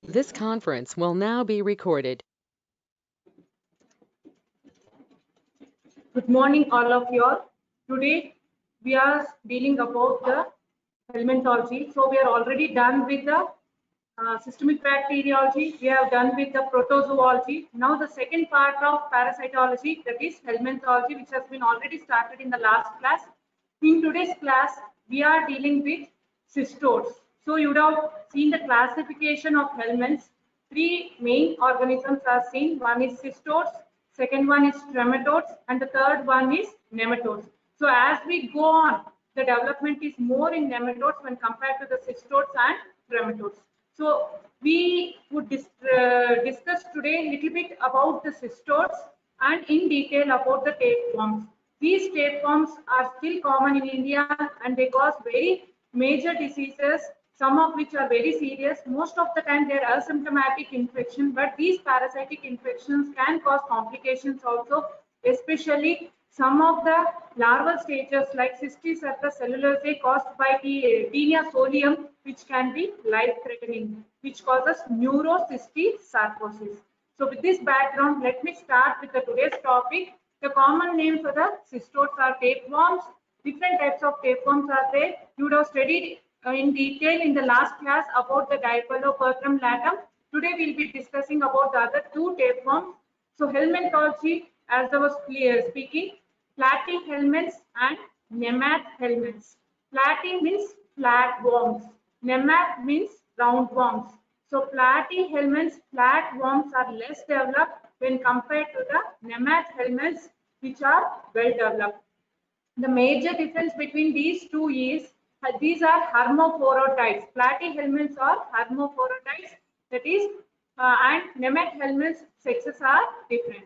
This conference will now be recorded. Good morning, all of you all. Today we are dealing about the helminthology. So we are already done with the systemic bacteriology. We have done with the protozoology. Now the second part of parasitology, that is helminthology, which has been already started in the last class. In today's class, we are dealing with cystodes. So you would have seen the classification of helminths. Three main organisms are seen. One is cystodes, second one is trematodes, and the third one is nematodes. So as we go on, the development is more in nematodes when compared to the cystodes and trematodes. So we would discuss today a little bit about the cystodes and in detail about the tapeworms. These tapeworms are still common in India and they cause very major diseases, some of which are very serious. Most of the time they are asymptomatic infection, but these parasitic infections can cause complications also, especially some of the larval stages like Cysticercus cellulosae caused by the Taenia solium, which can be life-threatening, which causes neurocystisarcosis. So with this background, let me start with the today's topic. The common name for the cystodes are tapeworms. Different types of tapeworms are there. You would have studied in detail in the last class about the Diphylloperchum latum. Today we'll be discussing about the other two tapeworms. So helminthology, as I was speaking, platyhelminths and nemathelminths. Platy means flat worms. Nemat means round worms. So platyhelminths, flat worms are less developed when compared to the nemathelminths, which are well developed. The major difference between these two is these are hermaphrodites. Platyhelminths are hermaphrodites, that is, and nemathelminths sexes are different.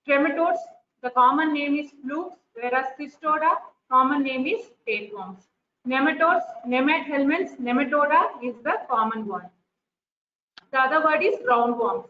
Trematodes, the common name is flukes, whereas cystoda, common name is tapeworms. Nematodes, nemathelminths, nematoda is the common one. The other word is roundworms.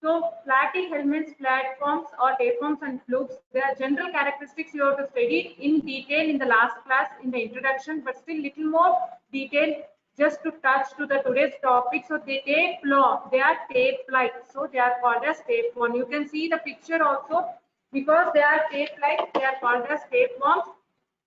So platyhelminths, flatworms or tapeworms and flukes, there are general characteristics you have to study in detail in the last class in the introduction, but still little more detail just to touch to the today's topic. So they are tape-like, so they are called as tapeworm. You can see the picture also, because they are tape-like, they are called as tapeworms.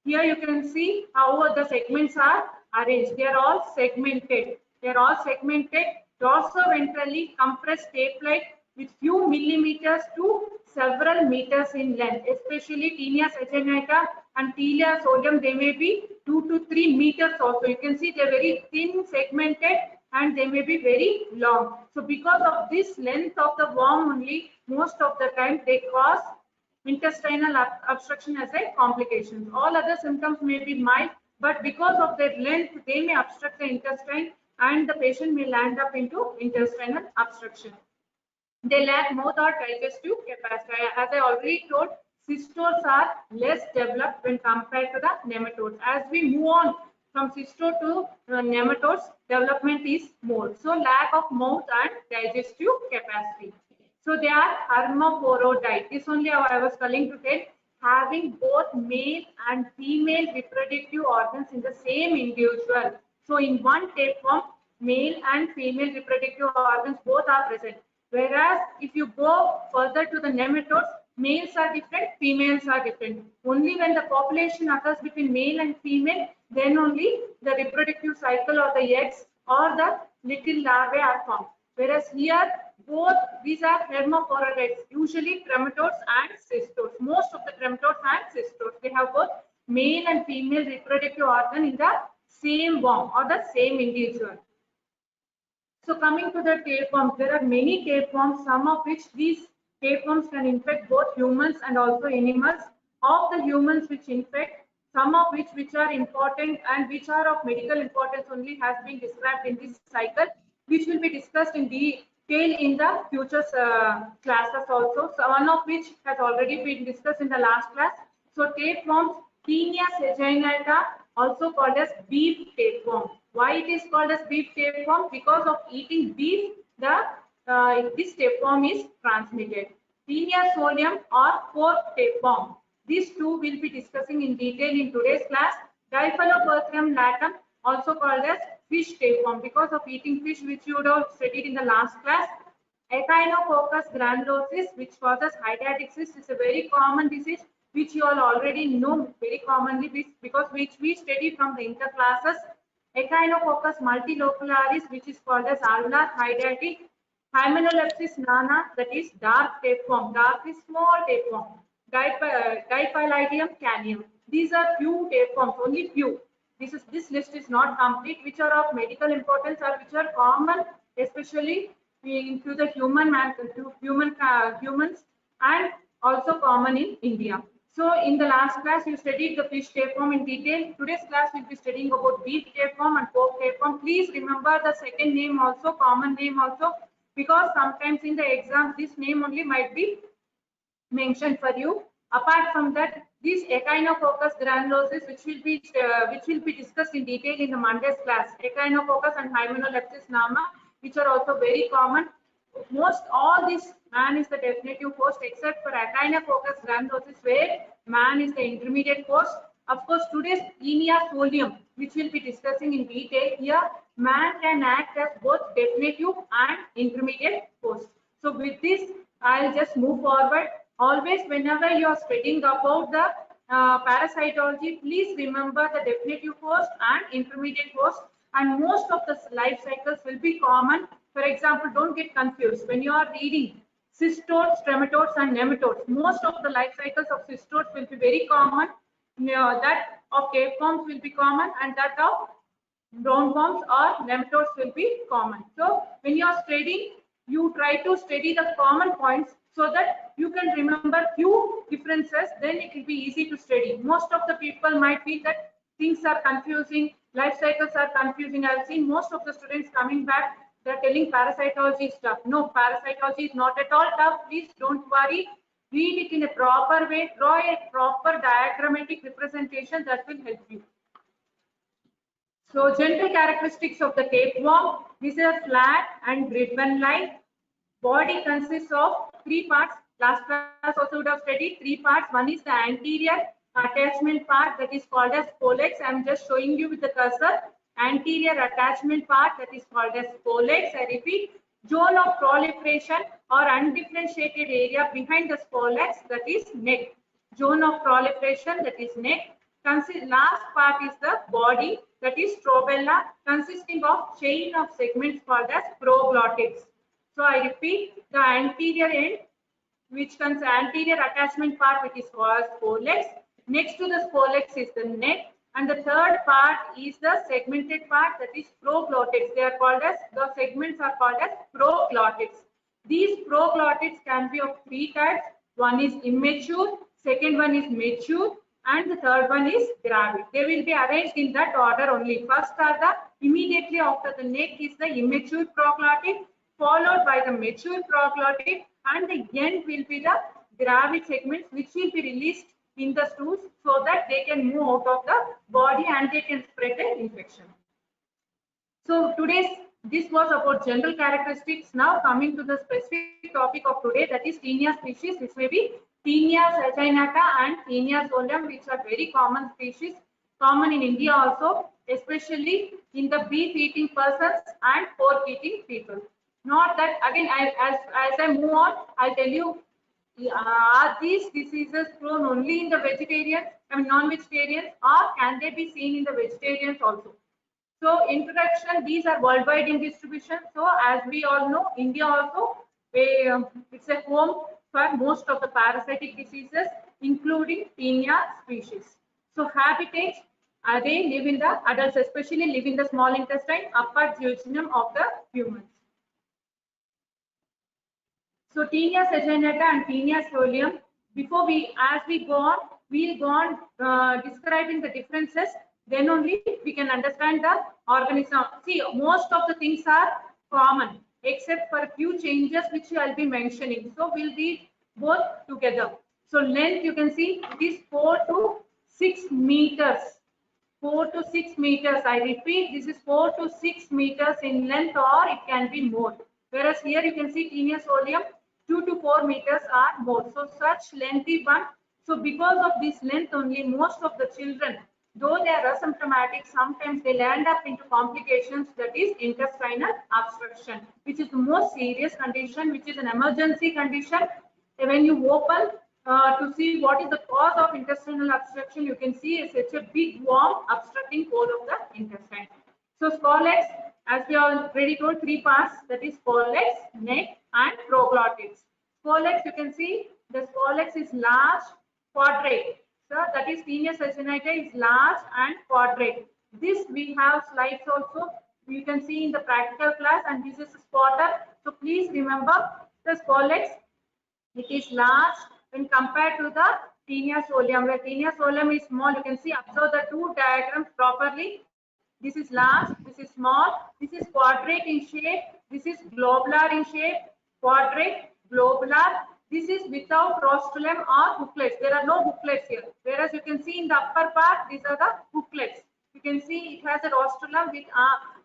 Here you can see how the segments are arranged. They are all segmented. They are all segmented, dorsoventrally compressed tape-like with few millimeters to several meters in length. Especially Taenia saginata and Taenia solium, they may be 2 to 3 meters also. You can see they are very thin, segmented, and they may be very long. So because of this length of the worm only, most of the time they cause intestinal obstruction as a complication. All other symptoms may be mild, but because of their length, they may obstruct the intestine and the patient may land up into intestinal obstruction. They lack mouth or digestive capacity. As I already told, cystodes are less developed when compared to the nematodes. As we move on from cystode to nematodes, development is more. So lack of mouth and digestive capacity. So they are hermaphrodite. This only I was telling to tell, having both male and female reproductive organs in the same individual. So in one tapeworm, male and female reproductive organs both are present. Whereas if you go further to the nematodes, males are different, females are different. Only when the population occurs between male and female, then only the reproductive cycle or the eggs or the little larvae are formed. Whereas here, both these are hermaphrodites, usually trematodes and cystodes. Most of the trematodes and cystodes, they have both male and female reproductive organ in the same worm or the same individual. So coming to the tapeworms, there are many tapeworms, some of which these tapeworms can infect both humans and also animals. Of the humans which infect, some of which are important and which are of medical importance only has been described in this cycle, which will be discussed in detail in the future classes also. So one of which has already been discussed in the last class. So tapeworms, Taenia saginata, also called as beef tapeworm. Why it is called as beef tapeworm? Because of eating beef, this tapeworm is transmitted. Taenia solium or pork tapeworm. These two will be discussing in detail in today's class. Diphylloperchum latum, also called as fish tapeworm because of eating fish, which you would have studied in the last class. Echinococcus granulosis, which causes hydatid cyst, is a very common disease which you all already know very commonly because which we study from the inter classes. Echinococcus multilocularis, which is called as alveolar hydatid. Hymenopteris nana, that is dark tapeworm. Dark is small tapeworm. Diphylidium canium. These are few tapeworms, only few. This list is not complete, which are of medical importance or which are common, especially to the humans, and also common in India. So in the last class you studied the fish tapeworm in detail. Today's class will be studying about beef tapeworm and pork tapeworm. Please remember the second name also, common name also, because sometimes in the exam this name only might be mentioned for you. Apart from that, this Echinococcus granulosis, which will be discussed in detail in the Monday's class. Echinococcus and Hymenopteris nama, which are also very common. Most all this, man is the definitive host except for Echinococcus granulosis, where man is the intermediate host. Of course, today's Taenia solium, which we'll be discussing in detail here, man can act as both definitive and intermediate host. So with this, I'll just move forward. Always, whenever you are studying about the parasitology, please remember the definitive host and intermediate host, and most of the life cycles will be common. For example, don't get confused when you are reading cystodes, trematodes, and nematodes. Most of the life cycles of cystodes will be very common. That of tapeworms will be common, and that of roundworms or nematodes will be common. So when you are studying, you try to study the common points so that you can remember few differences, then it will be easy to study. Most of the people might feel that things are confusing, life cycles are confusing. I've seen most of the students coming back, they're telling parasitology is tough. No, parasitology is not at all tough. Please don't worry. Read it in a proper way, draw a proper diagrammatic representation that will help you. So general characteristics of the tapeworm. This is a flat and ribbon-like. Body consists of three parts. Last class also would have studied three parts. One is the anterior attachment part, that is called as pollex. I am just showing you with the cursor. Anterior attachment part, that is called as pollex. I repeat, zone of proliferation or undifferentiated area behind the pollex, that is neck. Zone of proliferation, that is neck. Last part is the body, that is strobella, consisting of chain of segments called as proglottids. So I repeat, the anterior end, which comes anterior attachment part, which is called pollex. Next to the pollex is the neck, and the third part is the segmented part, that is proglottids. They are called as, the segments are called as proglottids. These proglottids can be of three types. One is immature, second one is mature, and the third one is gravid. They will be arranged in that order only. First are the, immediately after the neck is the immature proglottid, followed by the mature proglottid, and the end will be the gravid segments, which will be released in the stools so that they can move out of the body and they can spread the infection. So this was about general characteristics. Now coming to the specific topic of today, that is Taenia species. This may be Taenia saginata and Taenia solium, which are very common species, common in India also, especially in the beef eating persons and pork eating people. Not that, again, as I move on, I'll tell you, are these diseases prone only in the vegetarians, non-vegetarians, or can they be seen in the vegetarians also? So introduction, these are worldwide in distribution. So as we all know, India also, it's a home for most of the parasitic diseases, including Taenia species. So habitats, they live in the adults, especially live in the small intestine, upper duodenum of the humans. So Taenia saginata and Taenia solium, before as we go on, we'll go on describing the differences, then only we can understand the organism. See, most of the things are common, except for a few changes which I'll be mentioning. So we'll read both together. So length, you can see it is 4 to 6 meters. 4 to 6 meters. I repeat, this is 4 to 6 meters in length, or it can be more. Whereas here you can see Taenia solium, 2 to 4 meters or more. So such lengthy one. So because of this length only, most of the children though they are asymptomatic, sometimes they land up into complications, that is intestinal obstruction, which is the most serious condition, which is an emergency condition. When you open to see what is the cause of intestinal obstruction, you can see it's such a big worm obstructing whole of the intestine. So scolex, as we already told, three parts, that is scolex, neck and proglottids. Scolex, you can see the scolex is large, quadrate. So that is Taenia saginata is large and quadrate. This we have slides also. You can see in the practical class, and this is a spotter. So please remember the scolex. It is large when compared to the Taenia solium. Where Taenia solium is small, you can see, observe the two diagrams properly. This is large, this is small, this is quadrate in shape, this is globular in shape, quadrate, globular. This is without rostrum or hooklets. There are no hooklets here. Whereas you can see in the upper part, these are the hooklets. You can see it has a rostrum with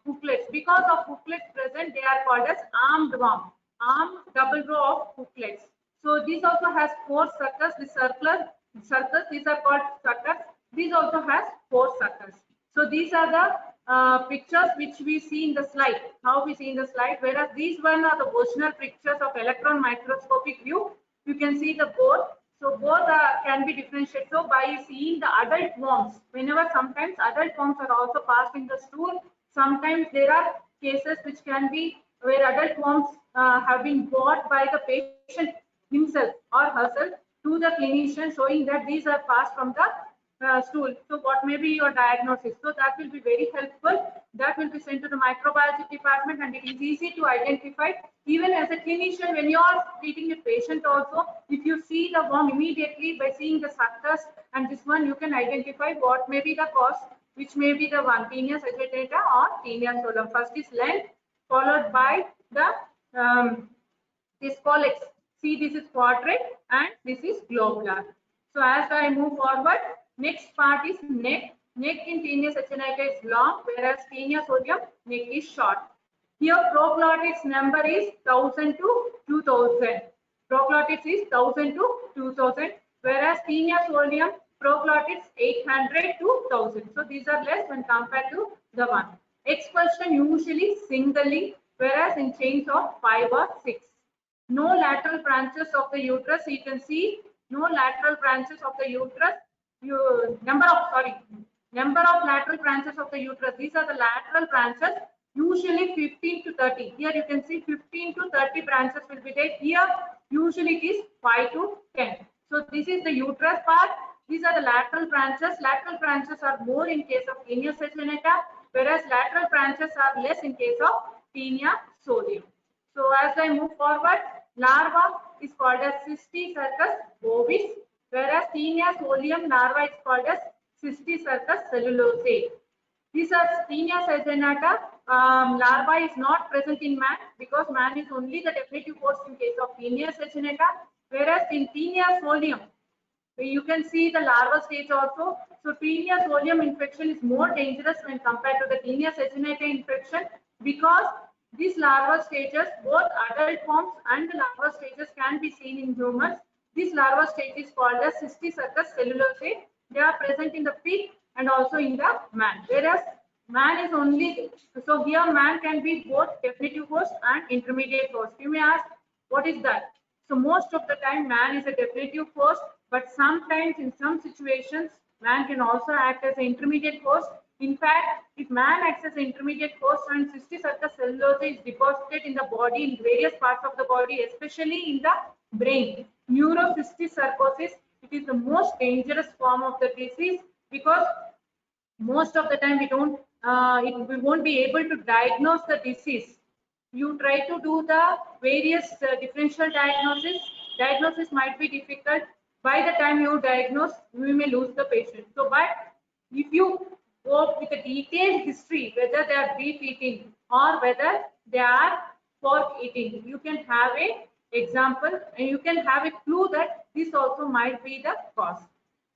hooklets. Because of hooklets present, they are called as armed worm. Armed double row of hooklets. So this also has four suckers. The circles, these are called suckers. This also has four suckers. So these are the pictures which we see in the slide, how we see in the slide, whereas these one are the original pictures of electron microscopic view. You can see the both. So both can be differentiated. So by seeing the adult worms, whenever sometimes adult worms are also passed in the stool, sometimes there are cases which can be where adult worms have been brought by the patient himself or herself to the clinician, showing that these are passed from the stool. So what may be your diagnosis? So that will be very helpful. That will be sent to the microbiology department, and it is easy to identify. Even as a clinician, when you are treating a patient also, if you see the worm immediately by seeing the suckers and this one, you can identify what may be the cause, which may be the one, Taenia sagittata or Taenia solium. First is length, followed by the this scolex. See, this is quadrate and this is globular. So as I move forward, next part is neck. Neck in Taenia saginata is long, whereas Taenia solium neck is short. Here proglottids number is 1000 to 2000. Proglottids is 1000 to 2000, whereas Taenia solium proglottids 800 to 1000. So these are less when compared to the one. Expulsion usually singly, whereas in chains of 5 or 6. No lateral branches of the uterus. You can see no lateral branches of the uterus. Number of lateral branches of the uterus. These are the lateral branches, usually 15 to 30. Here you can see 15 to 30 branches will be there. Here usually it is 5 to 10. So this is the uterus part. These are the lateral branches. Lateral branches are more in case of Taenia saginata, whereas lateral branches are less in case of Taenia solium. So as I move forward, larva is called as Cysticercus bovis, whereas Taenia solium larva is called as Cysticercus cellulose. These are Taenia saginata larva is not present in man, because man is only the definitive host in case of Taenia saginata, whereas in Taenia solium, you can see the larval stage also. So Taenia solium infection is more dangerous when compared to the Taenia saginata infection, because these larval stages, both adult forms and the larval stages, can be seen in humans. This larval stage is called as Cysticercus cellulose. They are present in the pig and also in the man, whereas man is only, so here man can be both definitive host and intermediate host. You may ask, what is that? So most of the time man is a definitive host, but sometimes in some situations man can also act as an intermediate host. In fact, if man acts as an intermediate host and Cysticercus cellulose is deposited in the body, in various parts of the body, especially in the brain, neurocysticercosis, it is the most dangerous form of the disease, because most of the time we won't be able to diagnose the disease. You try to do the various differential diagnosis might be difficult. By the time you diagnose, we may lose the patient. So, but if you go with a detailed history, whether they are beef eating or whether they are pork eating, you can have a example and you can have a clue that this also might be the cause.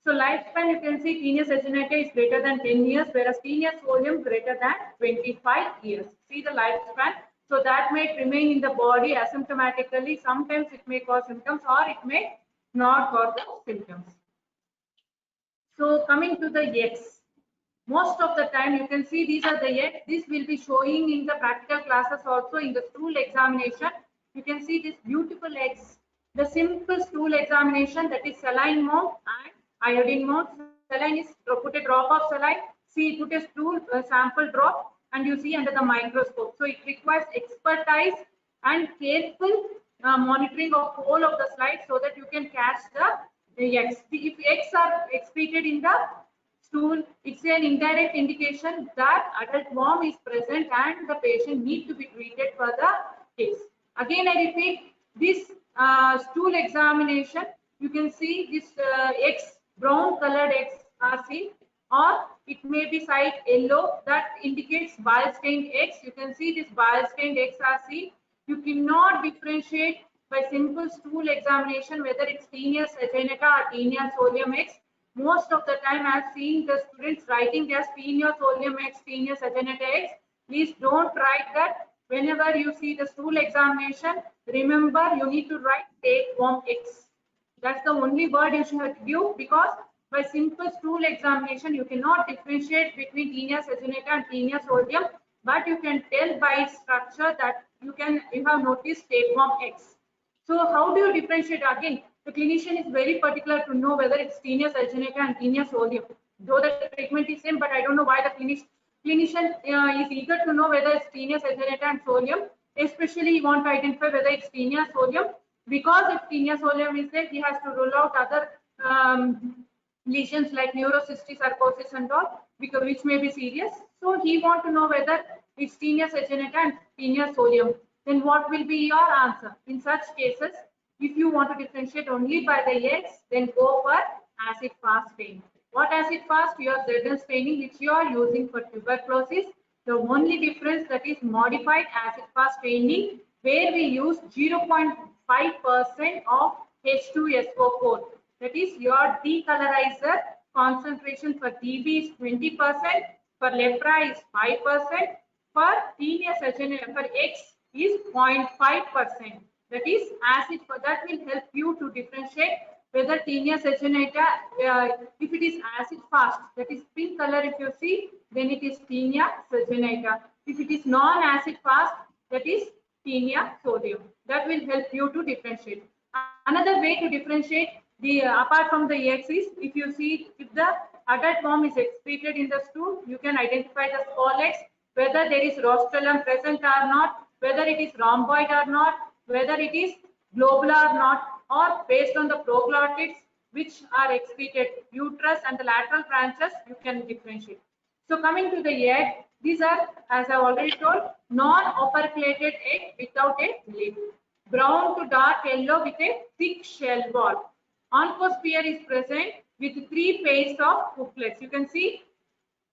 So lifespan, you can see Taenia saginata is greater than 10 years, whereas Taenia solium greater than 25 years. See the lifespan. So that may remain in the body asymptomatically. Sometimes it may cause symptoms or it may not cause the symptoms. So coming to the eggs. Most of the time you can see these are the eggs. This will be showing in the practical classes also in the stool examination. You can see these beautiful eggs. The simple stool examination, that is saline mode and iodine mode. Saline is put a drop of saline, see put a stool sample drop and you see under the microscope. So it requires expertise and careful monitoring of whole of the slide so that you can catch the eggs. If eggs are excreted in the stool, it's an indirect indication that adult worm is present and the patient need to be treated for the case. Again, I repeat, this stool examination, you can see this eggs, brown colored eggs are seen, or it may be side yellow, that indicates bile stained eggs. You can see this bile stained eggs are seen. You cannot differentiate by simple stool examination whether it's Taenia saginata or Taenia solium eggs. Most of the time I've seen the students writing as Taenia solium eggs, Taenia saginata eggs. Please don't write that. Whenever you see the stool examination, remember you need to write tapeworm eggs. That's the only word you should give, because by simple stool examination you cannot differentiate between Taenia saginata and Taenia solium, but you can tell by its structure that you have noticed tapeworm eggs. So how do you differentiate? Again, the clinician is very particular to know whether it's Taenia saginata and Taenia solium. Though the treatment is same, but I don't know why the clinician is eager to know whether it's Taenia saginata and solium. Especially, he wants to identify whether it's Taenia solium, because if Taenia solium is there, he has to rule out other lesions like neurocysticercosis and all, which may be serious. So he wants to know whether it's Taenia saginata and Taenia solium. Then what will be your answer? In such cases, if you want to differentiate only by the eggs, then go for acid-fast staining. What acid-fast? Your ZN staining which you are using for tuberculosis. The only difference, that is modified acid-fast staining, where we use 0.5% of H2SO4. That is, your decolorizer concentration for TB is 20%, for lepra is 5%, for Taenia saginata, for X is 0.5%. That is acid. For that will help you to differentiate whether Taenia saginata, if it is acid fast, that is pink color, if you see, then it is Taenia saginata. If it is non-acid fast, that is Taenia solium. That will help you to differentiate. Another way to differentiate the apart from the eggs is, if you see, if the adult worm is excreted in the stool, you can identify the small eggs, whether there is rostrum present or not, whether it is rhomboid or not, whether it is globular or not, or based on the proglottids which are excreted, uterus and the lateral branches, you can differentiate. So coming to the egg, these are, as I already told, non-operculated egg without a lid, brown to dark yellow with a thick shell wall. Oncosphere is present with 3 pairs of hooklets. You can see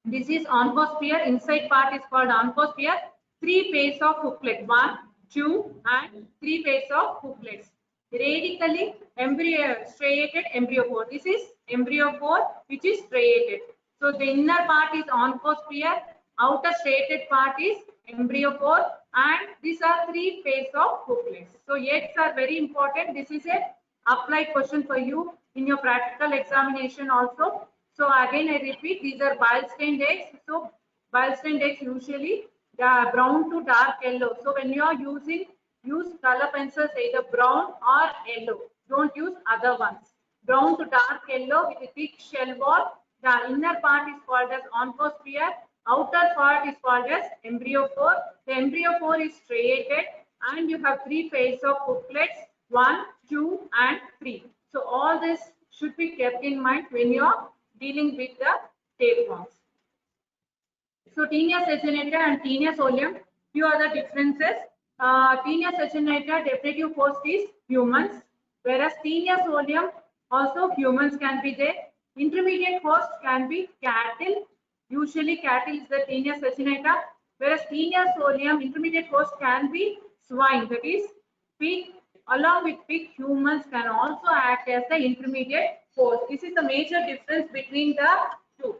this is oncosphere. Inside part is called oncosphere. 3 pairs of hooklet, 1, 2 and 3 pairs of hooklets. Radically striated embryophore. This is embryophore which is striated. So the inner part is oncosphere, outer striated part is embryophore, and these are 3 pairs of hooklets. So eggs are very important. This is a applied question for you in your practical examination also. So again I repeat, these are bile stained eggs. So bile stained eggs usually brown to dark yellow. So when you are using, use color pencils either brown or yellow. Don't use other ones. Brown to dark yellow with a thick shell wall. The inner part is called as oncosphere. Outer part is called as embryophore. The embryophore is striated and you have 3 pairs of hooklets, 1, 2 and 3. So all this should be kept in mind when you are dealing with the tapeworms. So Taenia saginata and Taenia solium, few other differences. Taenia saginata definitive host is humans, whereas Taenia solium also humans can be there. Intermediate host can be cattle. Usually cattle is the Taenia saginata, whereas Taenia solium intermediate host can be swine, that is pig. Along with pig, humans can also act as the intermediate host. This is the major difference between the two.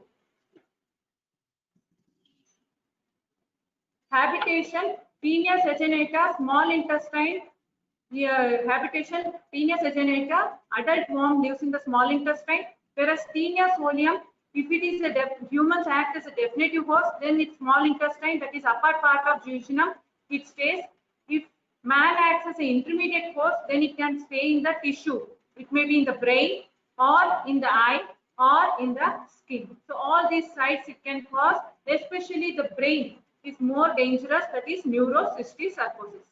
Habitation, Taenia saginata, small intestine. Habitation, Taenia saginata, adult worm lives in the small intestine, whereas Taenia solium If it is humans act as a definitive host, then it's small intestine, that is upper part of jejunum, it stays. If man acts as an intermediate host, then it can stay in the tissue. It may be in the brain or in the eye or in the skin. So all these sites it can cause, especially the brain is more dangerous, that is neurocysticercosis.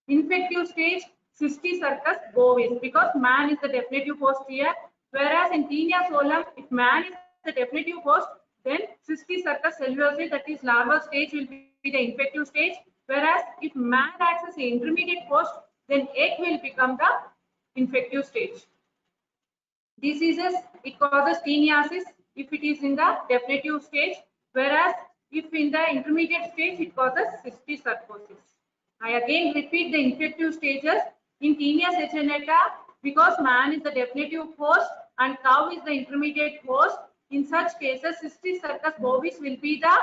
Infective stage, Cysticercus bovis, because man is the definitive host here, whereas in Taenia solum, if man is the definitive host, then Cysticercus cellulosae, that is larval stage, will be the infective stage, whereas if man acts as an intermediate host, then egg will become the infective stage. Diseases, it causes teniasis if it is in the definitive stage, whereas if in the intermediate stage, it causes cysticercosis. I again repeat the infective stages in Taenia sagenata, because man is the definitive host and cow is the intermediate host. In such cases, Cysticercus bovis will be the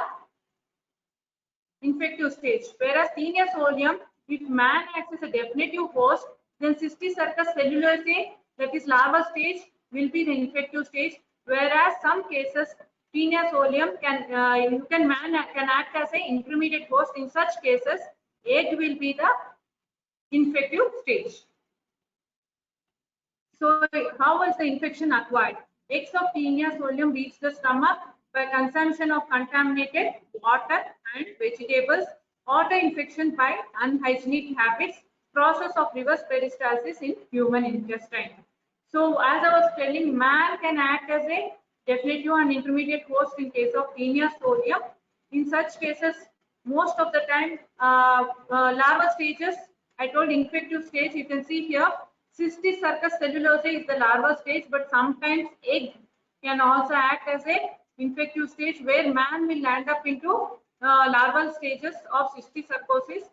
infective stage, whereas Taenia solium, if man acts as a definitive host, then Cysticercus cellulosae, that is larval stage, will be the infective stage, whereas some cases Taenia solium man can act as an intermediate host. In such cases, egg will be the infective stage. So how was the infection acquired? Eggs of Taenia solium reach the stomach by consumption of contaminated water and vegetables, auto-infection by unhygienic habits, process of reverse peristalsis in human intestine. So as I was telling, man can act as a definitive and intermediate host in case of Taenia solium. In such cases, most of the time, larval stages, I told infective stage, you can see here, Cysticercus cellulosae is the larval stage, but sometimes egg can also act as a infective stage, where man will land up into larval stages of cysticercosis.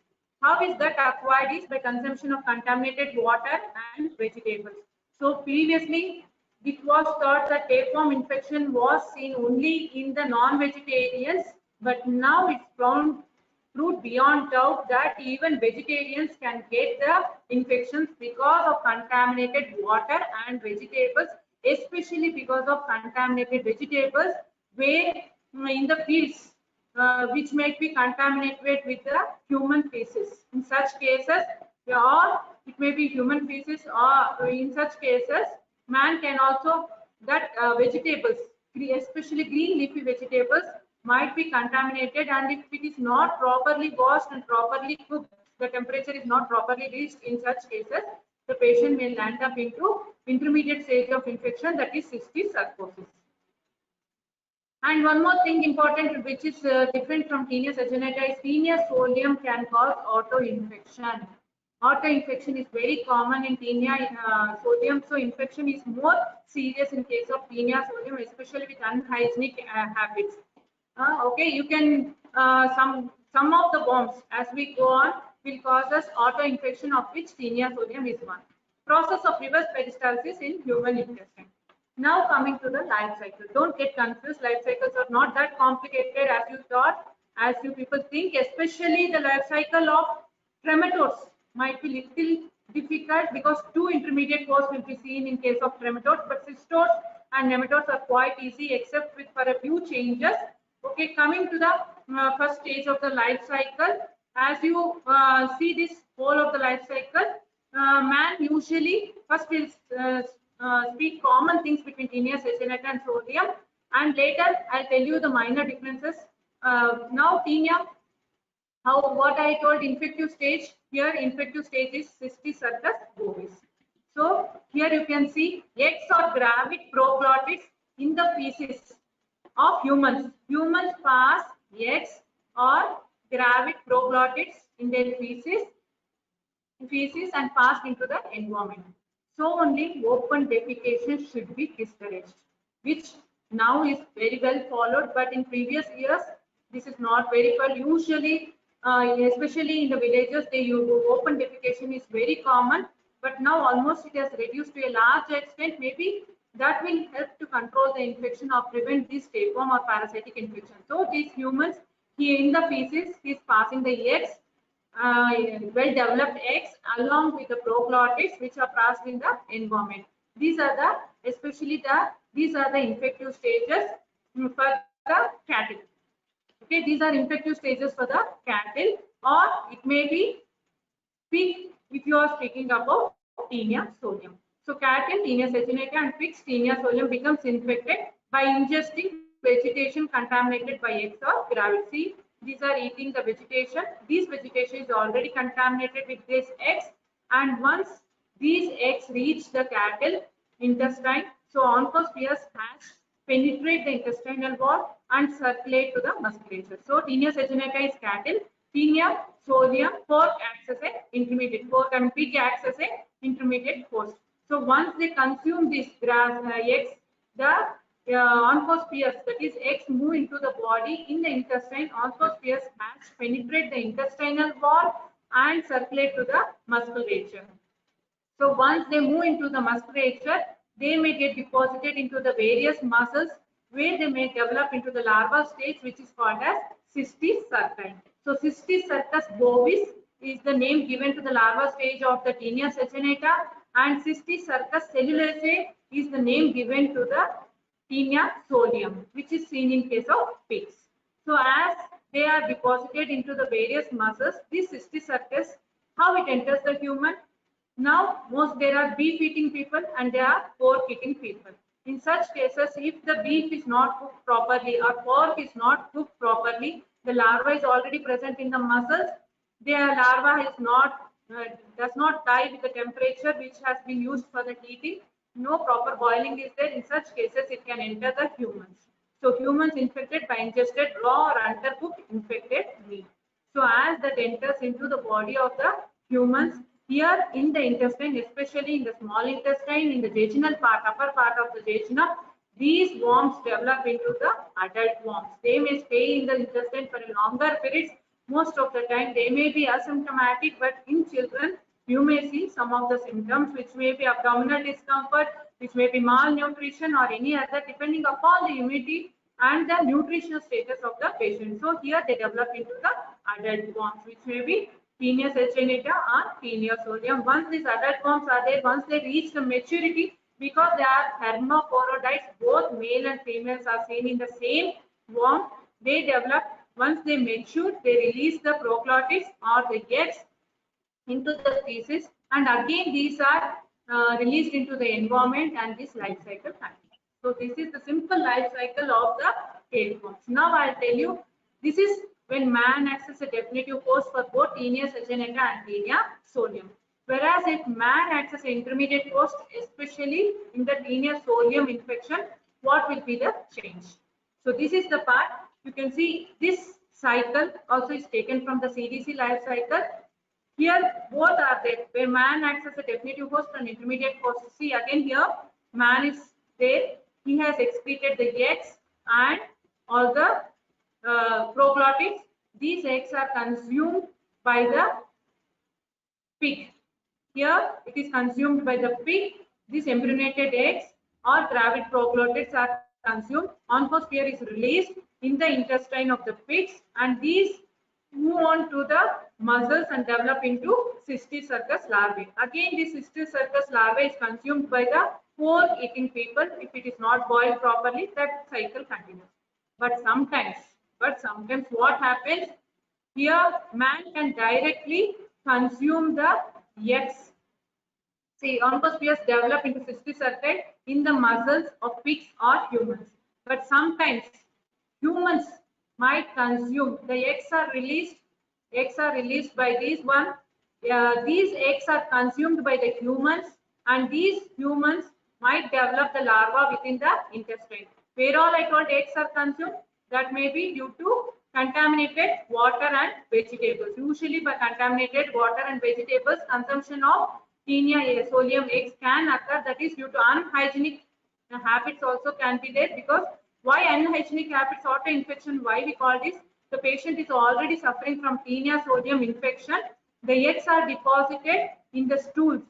How is that acquired? Is by consumption of contaminated water and vegetables. So previously, it was thought that tapeworm infection was seen only in the non-vegetarians, but now it's proved beyond doubt that even vegetarians can get the infections because of contaminated water and vegetables, especially because of contaminated vegetables where in the fields which may be contaminated with the human feces. In such cases, or it may be human feces, or in such cases, man can also, that vegetables, especially green leafy vegetables, might be contaminated, and if it is not properly washed and properly cooked, the temperature is not properly reached, in such cases, the patient may land up into intermediate stage of infection, that is cysticercosis. And one more thing important, which is different from Taenia sagenata, is Taenia solium can cause auto-infection. Auto-infection is very common in Taenia solium, so infection is more serious in case of Taenia solium, especially with unhygienic habits. Okay, you can some of the worms as we go on will cause us auto-infection, of which Taenia solium is one. Process of reverse peristalsis in human intestine. Now coming to the life cycle. Don't get confused. Life cycles are not that complicated as you thought, as you people think. Especially the life cycle of trematodes might be little difficult, because two intermediate hosts will be seen in case of trematodes, but cystodes and nematodes are quite easy, except with for a few changes. Okay, coming to the first stage of the life cycle, as you see this whole of the life cycle, man usually first will speak common things between Taenia sagenata and solium, and later I'll tell you the minor differences. Now Taenia, what I told infective stage, here infective stage is Cysticercus bovis. So here you can see eggs or gravid proglottids in the feces of humans. Humans pass eggs or gravid proglottids in their feces and passed into the environment. So only open defecation should be discouraged, which now is very well followed, but in previous years this is not very well. Usually, especially in the villages, open defecation is very common, but now almost it has reduced to a large extent. Maybe that will help to control the infection or prevent this tapeworm or parasitic infection. So these humans, here in the feces, he is passing the eggs, well-developed eggs, along with the proglottids which are passed in the environment. These are the, these are the infective stages. for the cattle. Okay, these are infective stages for the cattle, or it may be pig if you are speaking about Taenia solium. So cattle, Taenia saginata, and pigs, Taenia solium becomes infected by ingesting vegetation contaminated by eggs or gravid. See, these are eating the vegetation. This vegetation is already contaminated with these eggs, and once these eggs reach the cattle intestine, so oncospheres hatch, penetrate the intestinal wall and circulate to the musculature. So Taenia saginata is cattle, Taenia solium, pork acts as an intermediate, pork and pig acts as an intermediate host. So once they consume these grass eggs, the oncospheres, that is eggs, move into the body in the intestine. Oncospheres hatch, penetrate the intestinal wall and circulate to the musculature. So once they move into the musculature, they may get deposited into the various muscles where they may develop into the larval stage, which is called as cystis cerci. So cystis cercus bovis is the name given to the larval stage of the Taenia saginata, and cystis cercus cellulosae is the name given to the Taenia solium, which is seen in case of pigs. So as they are deposited into the various muscles, this cystis cercus, how it enters the human? Now, there are beef eating people and there are pork eating people. In such cases, if the beef is not cooked properly or pork is not cooked properly, the larva is already present in the muscles. The larva is not does not die with the temperature which has been used for the heating. No proper boiling is there. In such cases, it can enter the humans. So humans infected by ingested raw or undercooked infected meat. So as that enters into the body of the humans, here in the intestine, especially in the small intestine, in the jejunal part, upper part of the jejunum, these worms develop into the adult worms. They may stay in the intestine for a longer periods. Most of the time, they may be asymptomatic, but in children, you may see some of the symptoms, which may be abdominal discomfort, which may be malnutrition or any other, depending upon the immunity and the nutritional status of the patient. So here they develop into the adult worms, which may be Taenia saginata or Taenia solium. Once these adult worms are there, once they reach the maturity, because they are hermaphrodites, both male and females are seen in the same worm, they develop. Once they mature, they release the proglottids or the eggs into the feces, and again these are released into the environment, and this life cycle continues. So this is the simple life cycle of the tapeworms. Now I'll tell you, this is when man acts as a definitive host for both Taenia saginata and Taenia solium. Whereas if man acts as an intermediate host, especially in the Taenia solium infection, what will be the change? So this is the part. You can see this cycle also is taken from the CDC life cycle. Here both are there, where man acts as a definitive host and intermediate host. See again here, man is there. He has excreted the eggs and all the proglottids. These eggs are consumed by the pig. Here it is consumed by the pig. These embryonated eggs or gravid proglottids are consumed. Oncosphere is released in the intestine of the pigs, and these move on to the muscles and develop into cystis cercus larvae. Again, this cystis cercus larvae is consumed by the pork eating people. If it is not boiled properly, that cycle continues. But sometimes what happens? Here, man can directly consume the eggs. See, oncospheres develop into cystis cerci in the muscles of pigs or humans. But sometimes humans might consume. The eggs are released. Eggs are released by these one. These eggs are consumed by the humans, and these humans might develop the larva within the intestine. Where all I told eggs are consumed, that may be due to contaminated water and vegetables. Usually by contaminated water and vegetables, consumption of Taenia solium eggs can occur. That is due to unhygienic habits also can be there. Because why unhygienic habits, auto-infection, why we call this? The patient is already suffering from Taenia solium infection. The eggs are deposited in the stools.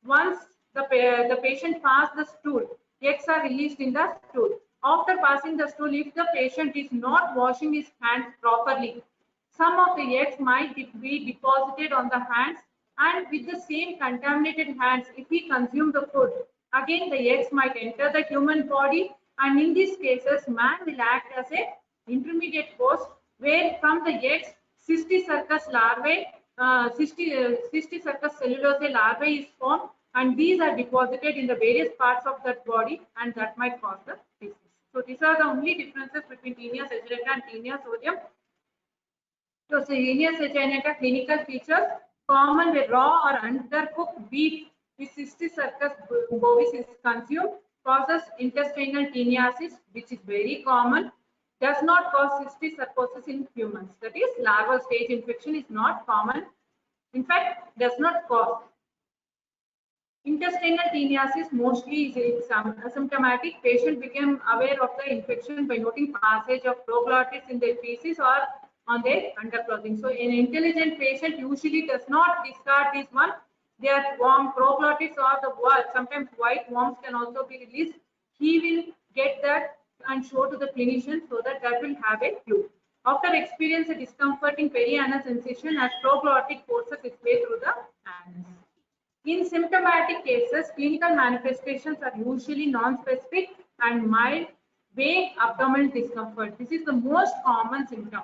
Once the patient passes the stool, eggs are released in the stool. After passing the stool, if the patient is not washing his hands properly, some of the eggs might be deposited on the hands, and with the same contaminated hands, if he consumes the food, again the eggs might enter the human body and in these cases, man will act as a intermediate host where from the eggs, Cysticercus larvae, Cysticercus cellulose larvae is formed, and these are deposited in the various parts of that body, and that might cause the disease. So these are the only differences between Taenia saginata and Taenia sodium. So Taenia saginata clinical features: common where raw or undercooked beef with Cysticercus bovis is consumed, causes intestinal teniasis, which is very common, does not cause cysticercosis in humans. That is, larval stage infection is not common. In fact, does not cause. Intestinal teniasis mostly is asymptomatic. Patient became aware of the infection by noting passage of proglottids in their feces or on their underclothing. So, an intelligent patient usually does not discard this one. Their warm proglottids or the sometimes white worms can also be released. He will get that and show to the clinician so that will have a clue. After experience a discomforting perianal sensation as proglottid forces its way through the anus. In symptomatic cases, clinical manifestations are usually non-specific and mild, vague abdominal discomfort. This is the most common symptom.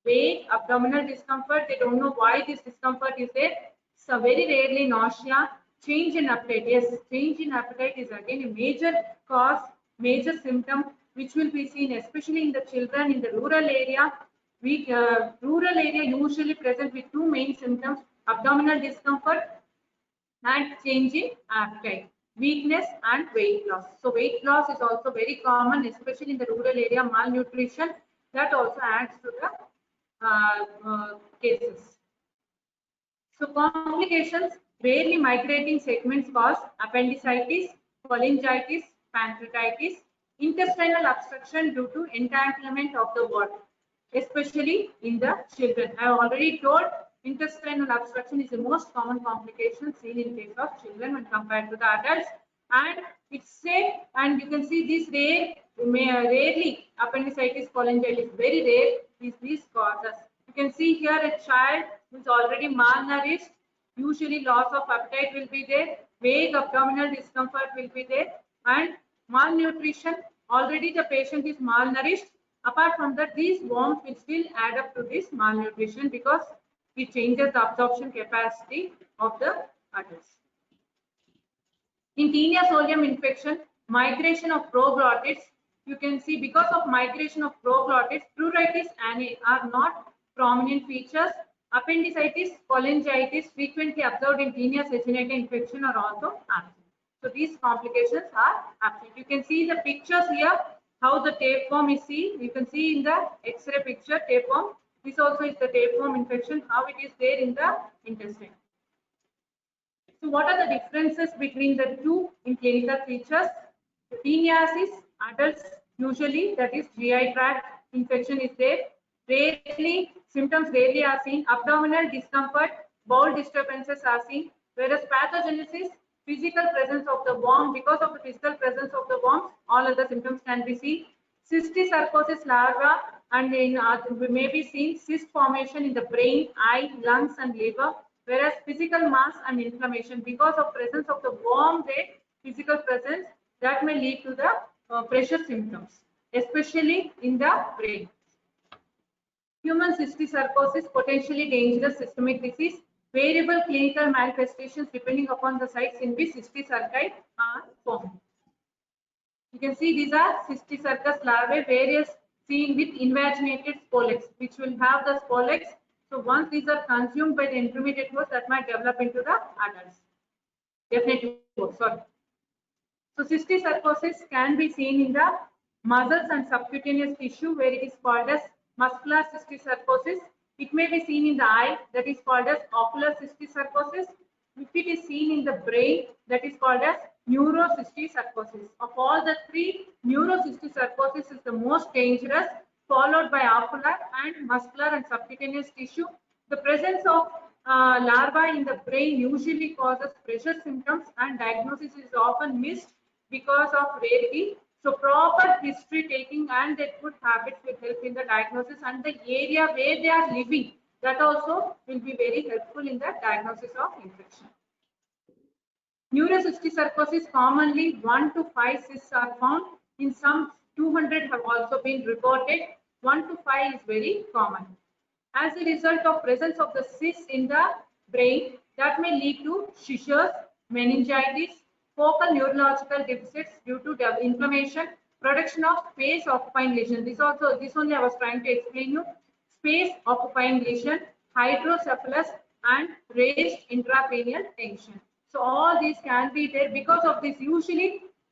Vague abdominal discomfort. They don't know why this discomfort is there. So very rarely nausea, change in appetite. Yes, change in appetite is again a major cause, major symptom, which will be seen especially in the children in the rural area. Rural area usually present with two main symptoms: abdominal discomfort and change in appetite, weakness and weight loss. So weight loss is also very common, especially in the rural area. Malnutrition, that also adds to the cases. So complications: rarely migrating segments cause appendicitis, cholangitis, pancreatitis, intestinal obstruction due to entanglement of the wart, especially in the children. I have already told intestinal obstruction is the most common complication seen in case of children when compared to the adults, and it's safe. And you can see this rarely appendicitis, cholangitis, very rare these causes. You can see here a child who is already malnourished. Usually loss of appetite will be there, vague abdominal discomfort will be there, and malnutrition. Already the patient is malnourished. Apart from that, these worms will still add up to this malnutrition because it changes the absorption capacity of the adults. In Taenia solium infection, migration of proglottids, you can see because of migration of proglottids, pruritus annae are not prominent features. Appendicitis, cholangitis frequently observed in Taenia saginata infection are also absent. So these complications are absent. You can see the pictures here, how the tapeworm is seen. You can see in the X-ray picture tapeworm. This also is the tapeworm infection, how it is there in the intestine. So what are the differences between the two in clinical features? Teniasis, adults usually, that is GI tract infection is there. Symptoms rarely are seen. Abdominal discomfort, bowel disturbances are seen. Whereas pathogenesis, physical presence of the worm. Because of the physical presence of the worms, all other symptoms can be seen. Cysticercosis larva, and we may be seen cyst formation in the brain, eye, lungs and liver. Whereas physical mass and inflammation, because of presence of the worm there, physical presence, that may lead to the pressure symptoms, especially in the brain. Human cysticercosis, potentially dangerous systemic disease. Variable clinical manifestations depending upon the sites in which cysticerci are formed. You can see these are Cysticercus larvae, various seen with invaginated spolex, which will have the spolex. So once these are consumed by the intermediate host, that might develop into the adults. Definitely, sorry. So cysticercosis can be seen in the muscles and subcutaneous tissue, where it is called as muscular cysticercosis. It may be seen in the eye, that is called as ocular cysticercosis. If it is seen in the brain, that is called as neurocysticercosis. Of all the three, neurocysticercosis is the most dangerous, followed by ocular and muscular and subcutaneous tissue. The presence of larvae in the brain usually causes pressure symptoms, and diagnosis is often missed because of rarity. So proper history taking and their good habits will help in the diagnosis, and the area where they are living, that also will be very helpful in the diagnosis of infection. Neurocysticercosis, commonly 1 to 5 cysts are found. In some 200 have also been reported. 1 to 5 is very common. As a result of presence of the cysts in the brain, that may lead to seizures, meningitis, focal neurological deficits due to inflammation, production of space occupying lesion. This only I was trying to explain you. Space occupying lesion, hydrocephalus, and raised intracranial tension. So all these can be there. Because of this,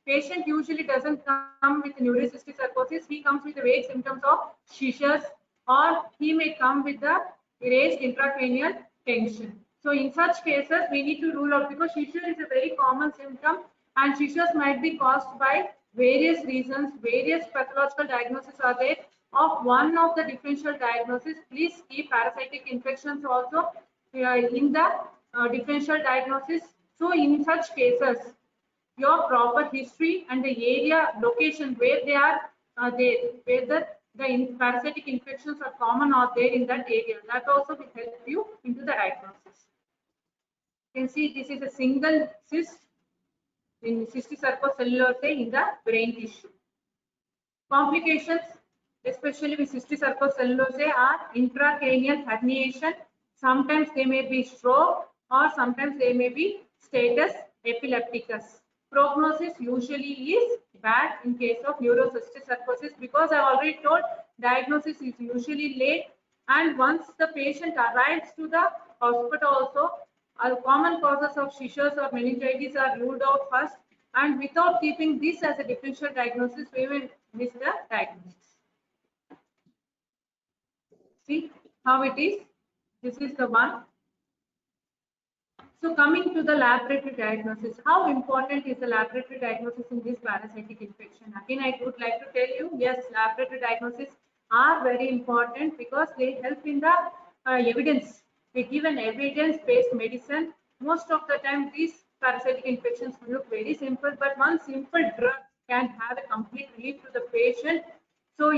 patient usually doesn't come with neurocystic sarcosis. He comes with the vague symptoms of seizures, or he may come with the raised intracranial tension. So in such cases, we need to rule out, because seizure is a very common symptom, and seizures might be caused by various reasons. Various pathological diagnoses are there. Of one of the differential diagnosis, please keep parasitic infections also in the differential diagnosis. So in such cases, your proper history and the area location where they are whether the parasitic infections are common or there in that area, that also will help you into the diagnosis. You can see this is a single cyst in cysticercocellulosis in the brain tissue. Complications, especially with cysticercocellulosis, are intracranial herniation. Sometimes they may be stroke, or sometimes they may be status epilepticus. Prognosis usually is bad in case of neurocystic sarcosis, because I already told diagnosis is usually late, and once the patient arrives to the hospital also, common causes of seizures or meningitis are ruled out first, and without keeping this as a differential diagnosis, we will miss the diagnosis. See how it is. This is the one. So coming to the laboratory diagnosis, how important is the laboratory diagnosis in this parasitic infection? Again, I would like to tell you, yes, laboratory diagnosis are very important, because they help in the evidence. They give an evidence-based medicine. Most of the time, these parasitic infections look very simple, but one simple drug can have a complete relief to the patient. So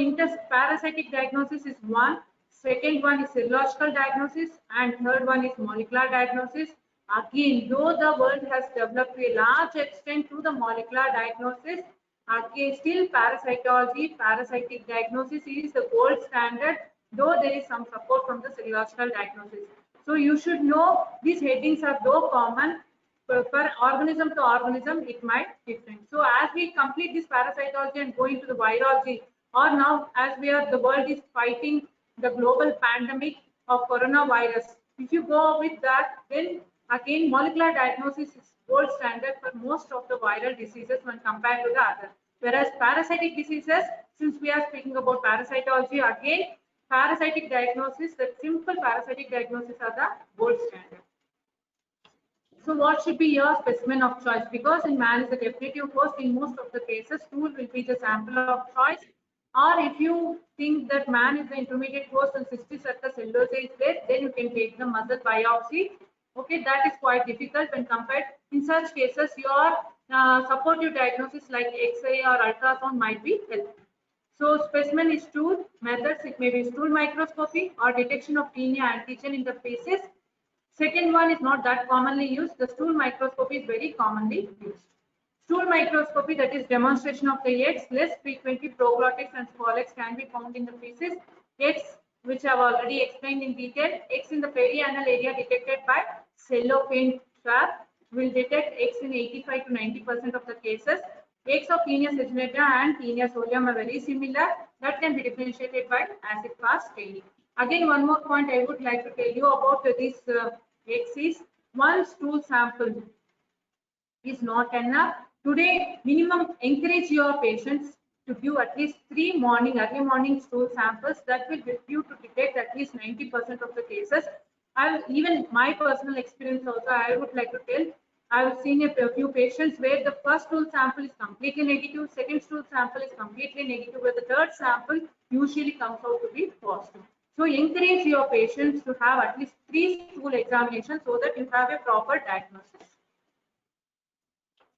parasitic diagnosis is one. Second one is serological diagnosis, and third one is molecular diagnosis. Again, though the world has developed to a large extent to the molecular diagnosis, again, still parasitology, parasitic diagnosis is the gold standard, though there is some support from the serological diagnosis. So you should know these headings are though common, for organism to organism, it might different. So as we complete this parasitology and go into the virology, or now as the world is fighting the global pandemic of coronavirus, if you go with that, then again, molecular diagnosis is gold standard for most of the viral diseases when compared to the other. Whereas parasitic diseases, since we are speaking about parasitology, again, parasitic diagnosis, the simple parasitic diagnosis are the gold standard. So what should be your specimen of choice? Because in man is a definitive host, in most of the cases, stool will be the sample of choice. Or if you think that man is the intermediate host and cysticercocellulosis is there, then you can take the muscle biopsy. Okay, that is quite difficult when compared. In such cases, your supportive diagnosis like X-ray or ultrasound might be helpful. So specimen is stool methods. It may be stool microscopy or detection of tinea antigen in the feces. Second one is not that commonly used. The stool microscopy is very commonly used. Stool microscopy, that is demonstration of the eggs. Less frequently, proglottids and scolex can be found in the feces. Eggs, which I have already explained in detail. Eggs in the perianal area detected by cellophane swab will detect eggs in 85 to 90% of the cases. Eggs of Taenia saginata and Taenia solium are very similar. That can be differentiated by acid-fast staining. Again, one more point I would like to tell you about this eggs is one stool sample is not enough. Today, minimum encourage your patients to give at least 3 early morning stool samples. That will help you to detect at least 90% of the cases. Even my personal experience also, I would like to tell, I've seen a few patients where the first stool sample is completely negative, second stool sample is completely negative, where the third sample usually comes out to be positive. So encourage your patients to have at least 3 stool examinations so that you have a proper diagnosis.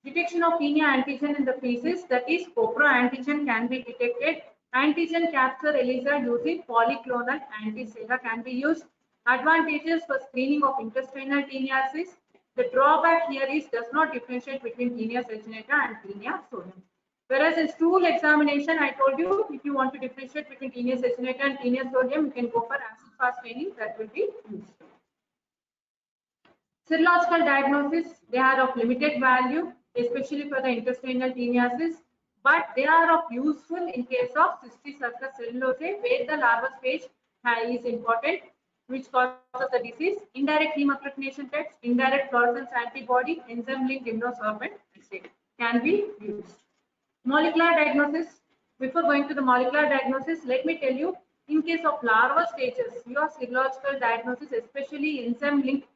Detection of Taenia antigen in the feces, that is coproantigen can be detected. Antigen capture ELISA using polyclonal anti-sera can be used. Advantages for screening of intestinal teniasis. The drawback here is does not differentiate between Taenia saginata and Taenia solium. Whereas in stool examination, I told you if you want to differentiate between taenius acinate and taenius sodium, you can go for acid-fast staining. That will be used. Serological diagnosis, they are of limited value, especially for the intestinal teniasis, but they are of useful in case of cystic circus cellulose, where the larval stage is important, which causes the disease. Indirect hemagglutination tests, indirect fluorescence antibody, enzyme-linked immunosorbent assay can be used. Molecular diagnosis. Before going to the molecular diagnosis, let me tell you, in case of larval stages, your serological diagnosis, especially enzyme-linked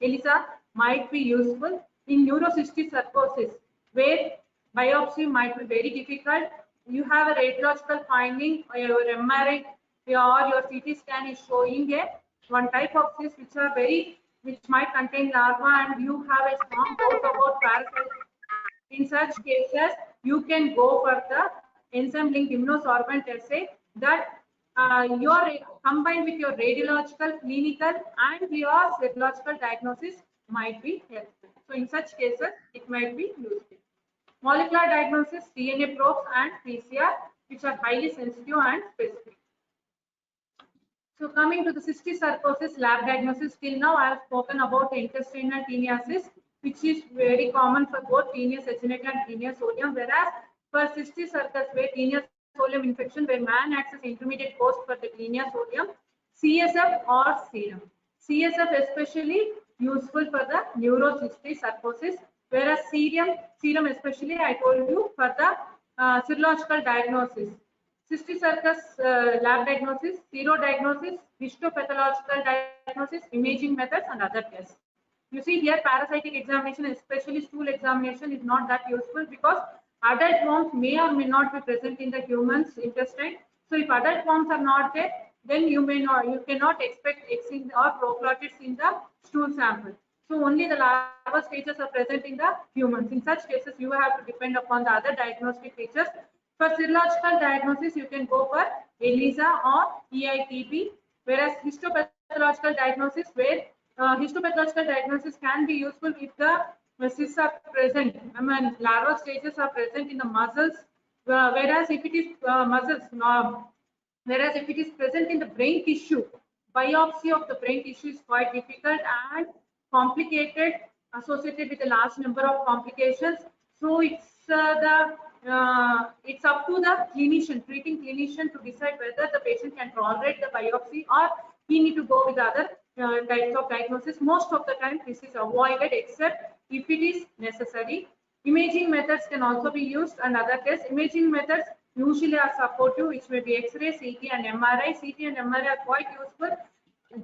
ELISA might be useful in neurocystic sarcosis, where biopsy might be very difficult. You have a radiological finding, or your MRI or your CT scan is showing one type of cysts which might contain larva, and you have a strong doubt about parasites. In such cases, you can go for the enzyme-linked immunosorbent assay that your combined with your radiological, clinical, and your serological diagnosis might be helpful. So, in such cases, it might be useful. Molecular diagnosis, DNA probes, and PCR, which are highly sensitive and specific. So, coming to the cystic sarcosis lab diagnosis, till now I have spoken about intestinal teniasis, which is very common for both taenius acinate and taenius solium, whereas for cystic circus, where taenius solium infection, where man acts as intermediate host for the taenius solium, CSF or serum. CSF especially useful for the neurocystic sarcosis, whereas serum especially I told you for the serological diagnosis. Cystic circus lab diagnosis, serodiagnosis, histopathological diagnosis, imaging methods, and other tests. You see here, parasitic examination, especially stool examination, is not that useful because adult worms may or may not be present in the human's intestine. So, if adult worms are not there, then you cannot expect exin or prokaryotes in the stool sample. So, only the larval stages are present in the humans. In such cases, you have to depend upon the other diagnostic features. For serological diagnosis, you can go for ELISA or EITB, whereas histopathological diagnosis, where histopathological diagnosis can be useful if the cysts are present. Larval stages are present in the muscles, whereas if it is whereas if it is present in the brain tissue, biopsy of the brain tissue is quite difficult and complicated, associated with a large number of complications. So it's up to the clinician, treating clinician, to decide whether the patient can tolerate the biopsy or he need to go with other types of diagnosis. Most of the time this is avoided except if it is necessary. Imaging methods can also be used and other tests. Imaging methods usually are supportive, which may be X-ray, CT and MRI. CT and MRI are quite useful.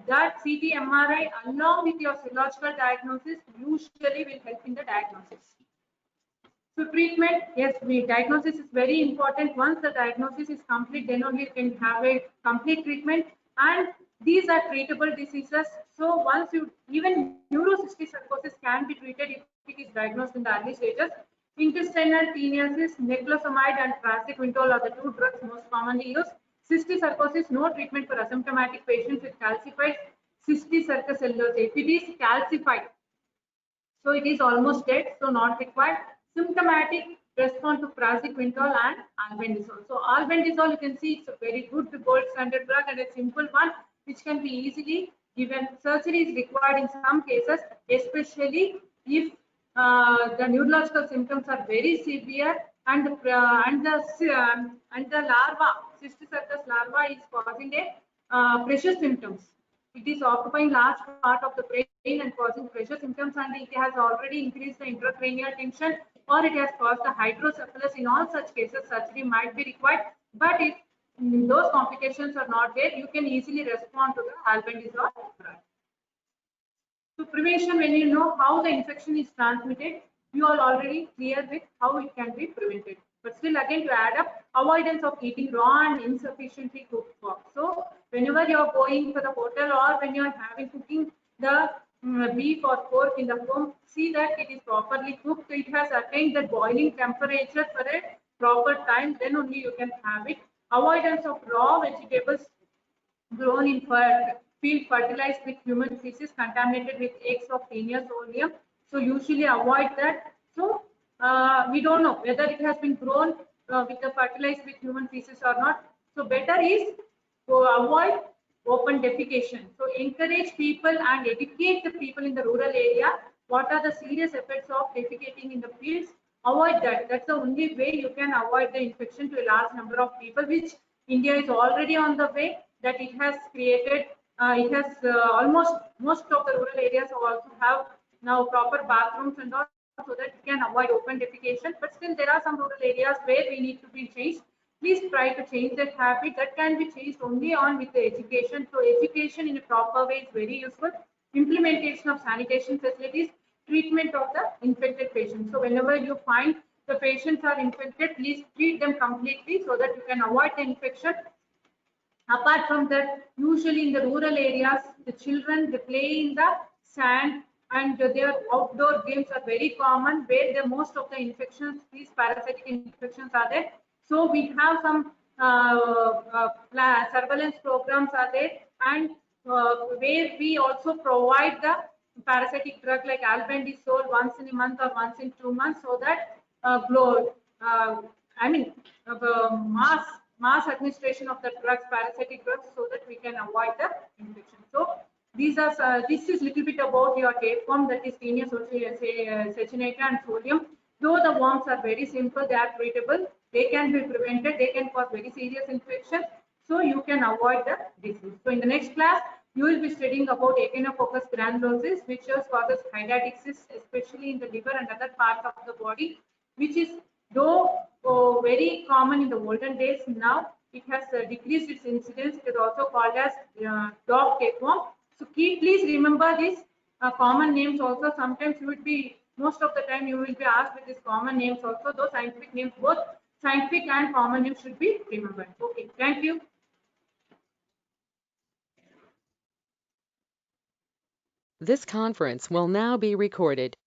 That CT, MRI along with your serological diagnosis usually will help in the diagnosis. So treatment, yes, diagnosis is very important. Once the diagnosis is complete, then only you can have a complete treatment, and these are treatable diseases. So once even neurocystic sarcosis can be treated if it is diagnosed in the early stages. Intestinal teniasis, niclosamide and praziquintol are the two drugs most commonly used. Cystic sarcosis, no treatment for asymptomatic patients with calcified cystic circus cellulose. If it is calcified, so it is almost dead, so not required. Symptomatic, respond to praziquintol and albendazole. So albendazole, you can see it's a very good gold standard drug and a simple one which can be easily given. Surgery is required in some cases, especially if the neurological symptoms are very severe and the larva, cystic circus larva, is causing a pressure symptoms. It is occupying large part of the brain and causing pressure symptoms, and it has already increased the intracranial tension or it has caused the hydrocephalus. In all such cases, surgery might be required. But if those complications are not there, you can easily respond to the albendazole drug. So prevention, when you know how the infection is transmitted, you are already clear with how it can be prevented. But still again, to add up, avoidance of eating raw and insufficiently cooked pork. So whenever you are going for the hotel or when you are having cooking the beef or pork in the home, see that it is properly cooked. It has attained the boiling temperature for a proper time, then only you can have it. Avoidance of raw vegetables grown in field fertilized with human feces contaminated with eggs of taenius solium. So usually avoid that. So we don't know whether it has been grown with the fertilized with human feces or not. So better is to avoid open defecation. So encourage people and educate the people in the rural area what are the serious effects of defecating in the fields. Avoid that. That's the only way you can avoid the infection to a large number of people, which India is already on the way, that it has created, it has almost most of the rural areas also have now proper bathrooms and all, so that we can avoid open defecation. But still there are some rural areas where we need to be changed. Please try to change that habit. That can be changed only on with the education. So education in a proper way is very useful. Implementation of sanitation facilities, treatment of the infected patients. So whenever you find the patients are infected, please treat them completely so that you can avoid the infection. Apart from that, usually in the rural areas, the children, they play in the sand, and their outdoor games are very common, where the most of the infections, these parasitic infections are there. So we have some surveillance programs are there, and where we also provide the parasitic drug like albendazole once in a month or once in 2 months, so that I mean mass administration of the drugs, parasitic drugs, so that we can avoid the infection. So these are this is little bit about your tapeworm, that is Taenia cecinata and solium. Though the worms are very simple, they are treatable, they can be prevented, they can cause very serious infection, so you can avoid the disease. So in the next class, you will be studying about Echinococcus granulosis, which causes hydatid cysts, especially in the liver and other parts of the body, which is though very common in the olden days. Now it has decreased its incidence. It is also called as dog tapeworm. So please remember these common names also. Sometimes you would be, most of the time you will be asked with these common names also. Those scientific names, both scientific and common names, should be remembered. Okay, thank you. This conference will now be recorded.